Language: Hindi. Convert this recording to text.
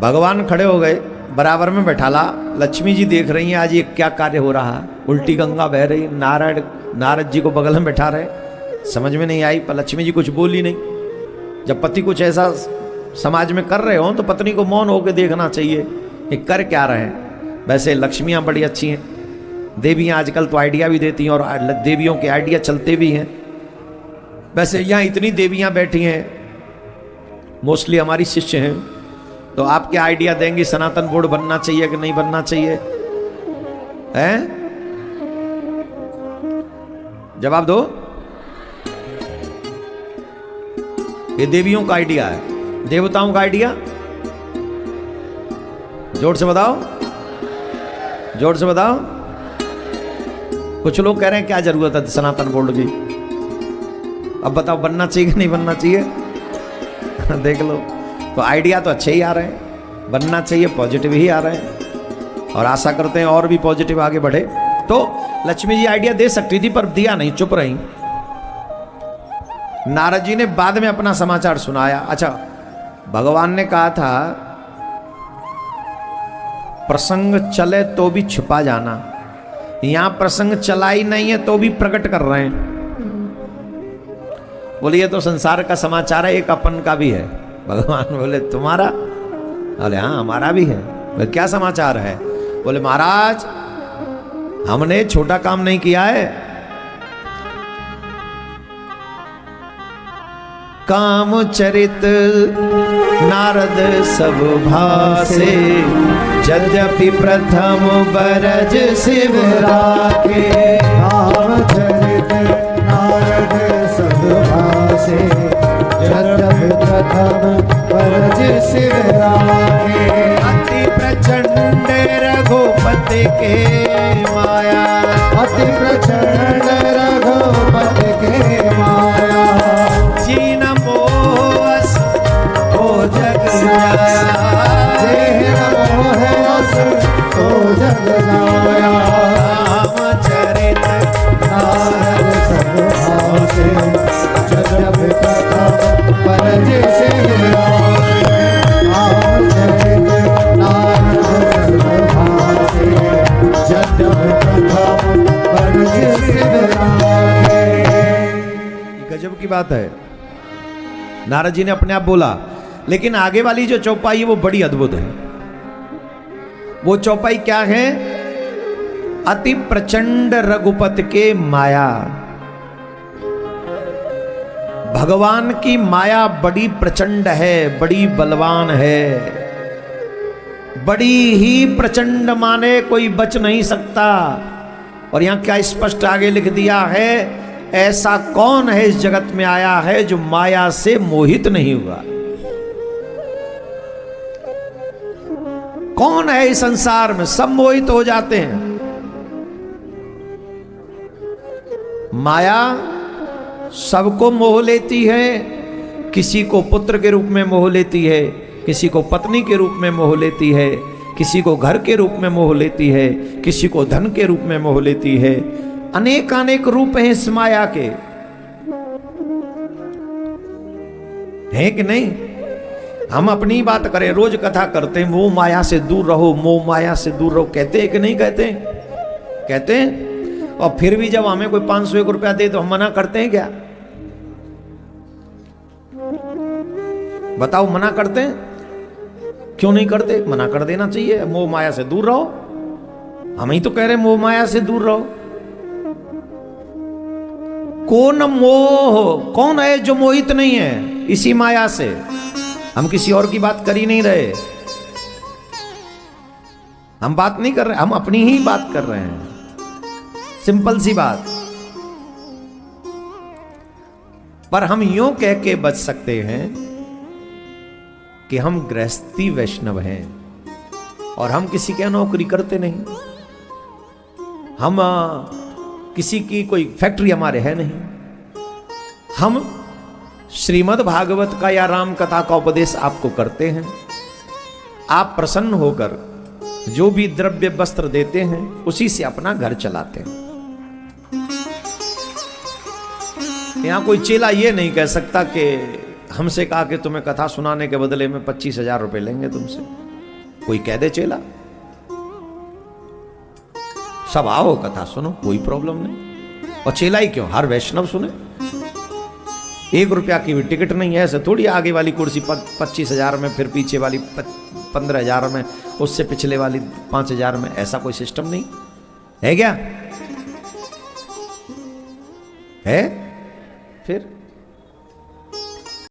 भगवान खड़े हो गए, बराबर में बैठाला। लक्ष्मी जी देख रही हैं आज ये क्या कार्य हो रहा है। उल्टी गंगा बह रही, नारद जी को बगल में बैठा रहे। समझ में नहीं आई, पर लक्ष्मी जी कुछ बोली नहीं। जब पति कुछ ऐसा समाज में कर रहे हो तो पत्नी को मौन होकर देखना चाहिए कि कर क्या रहे हैं। वैसे लक्ष्मियाँ बड़ी अच्छी हैं, देवियाँ आजकल तो आइडिया भी देती हैं और देवियों के आइडिया चलते भी हैं। वैसे यहाँ इतनी देवियाँ बैठी हैं, मोस्टली हमारी शिष्य हैं, तो आप क्या आइडिया देंगे सनातन बोर्ड बनना चाहिए कि नहीं बनना चाहिए? हैं? जवाब दो। ये देवियों का आइडिया है, देवताओं का आइडिया। जोर से बताओ, जोर से बताओ। कुछ लोग कह रहे हैं क्या जरूरत है सनातन बोर्ड की। अब बताओ बनना चाहिए कि नहीं बनना चाहिए? देख लो, तो आइडिया तो अच्छे ही आ रहे हैं, बनना चाहिए, पॉजिटिव ही आ रहे हैं, और आशा करते हैं और भी पॉजिटिव आगे बढ़े। तो लक्ष्मी जी आइडिया दे सकती थी पर दिया नहीं, चुप रही। नारद जी ने बाद में अपना समाचार सुनाया। अच्छा, भगवान ने कहा था प्रसंग चले तो भी छुपा जाना, यहां प्रसंग चला ही नहीं है तो भी प्रकट कर रहे हैं। बोले ये तो संसार का समाचार है, एक अपन का भी है। भगवान बोले तुम्हारा? बोले हाँ हमारा भी है। बोले क्या समाचार है? बोले महाराज हमने छोटा काम नहीं किया है, काम चरित नारद सब भासे, यद्यपि प्रथम बरज शिव राखे। काम चरित नारद सब भासे, यद्यपि प्रथम बरज शिव राखे। अति प्रचंड रघुपति के माया, अति प्रचंड रघुपति के माया। जीन मोहस ओ जग जाया, जीन मोहस ओ जग जाया। रामचरित नारद सब भासे, यद्यपि प्रथम बरज शिव राखे। रामचरित नारद सब भासे, यद्यपि प्रथम बरज शिव राखे। गजब की बात है, नारद जी ने अपने आप बोला। लेकिन आगे वाली जो चौपाई है वो बड़ी अद्भुत है। वो चौपाई क्या है? अति प्रचंड रघुपति के माया। भगवान की माया बड़ी प्रचंड है, बड़ी बलवान है, बड़ी ही प्रचंड माने कोई बच नहीं सकता। और यहां क्या स्पष्ट आगे लिख दिया है, ऐसा कौन है इस जगत में आया है जो माया से मोहित नहीं हुआ? कौन है इस संसार में? सब मोहित हो जाते हैं। माया सबको मोह लेती है, किसी को पुत्र के रूप में मोह लेती है, किसी को पत्नी के रूप में मोह लेती है, किसी को घर के रूप में मोह लेती है, किसी को धन के रूप में मोह लेती है। अनेक अनेक रूप हैं इस माया के, हैं कि नहीं? हम अपनी बात करें, रोज कथा करते हैं मोह माया से दूर रहो, मोह माया से दूर रहो, कहते हैं कि नहीं कहते? कहते हैं। और फिर भी जब हमें कोई 500 रुपया दे तो हम मना करते हैं क्या? बताओ, मना करते हैं? क्यों नहीं करते? मना कर देना चाहिए, मोह माया से दूर रहो। हम ही तो कह रहे हैं मोह माया से दूर रहो। कौन मोह, कौन है जो मोहित नहीं है इसी माया से? हम किसी और की बात कर ही नहीं रहे, हम बात नहीं कर रहे, हम अपनी ही बात कर रहे हैं। सिंपल सी बात। पर हम यूं कह के बच सकते हैं कि हम गृहस्थी वैष्णव हैं और हम किसी के नौकरी करते नहीं, हम किसी की कोई फैक्ट्री हमारे है नहीं। हम श्रीमद् भागवत का या राम कथा का उपदेश आपको करते हैं, आप प्रसन्न होकर जो भी द्रव्य वस्त्र देते हैं उसी से अपना घर चलाते हैं। यहां कोई चेला ये नहीं कह सकता कि हमसे कहा कि तुम्हें कथा सुनाने के बदले में 25,000 रुपए लेंगे तुमसे। कोई कह दे चेला, सब आओ कथा सुनो, कोई प्रॉब्लम नहीं। और चेला ही क्यों, हर वैष्णव सुने। 1 रुपया की भी टिकट नहीं है, ऐसे थोड़ी आगे वाली कुर्सी 25,000 में, फिर पीछे वाली 15,000 में, उससे पिछले वाली 5,000 में, ऐसा कोई सिस्टम नहीं है क्या है? फिर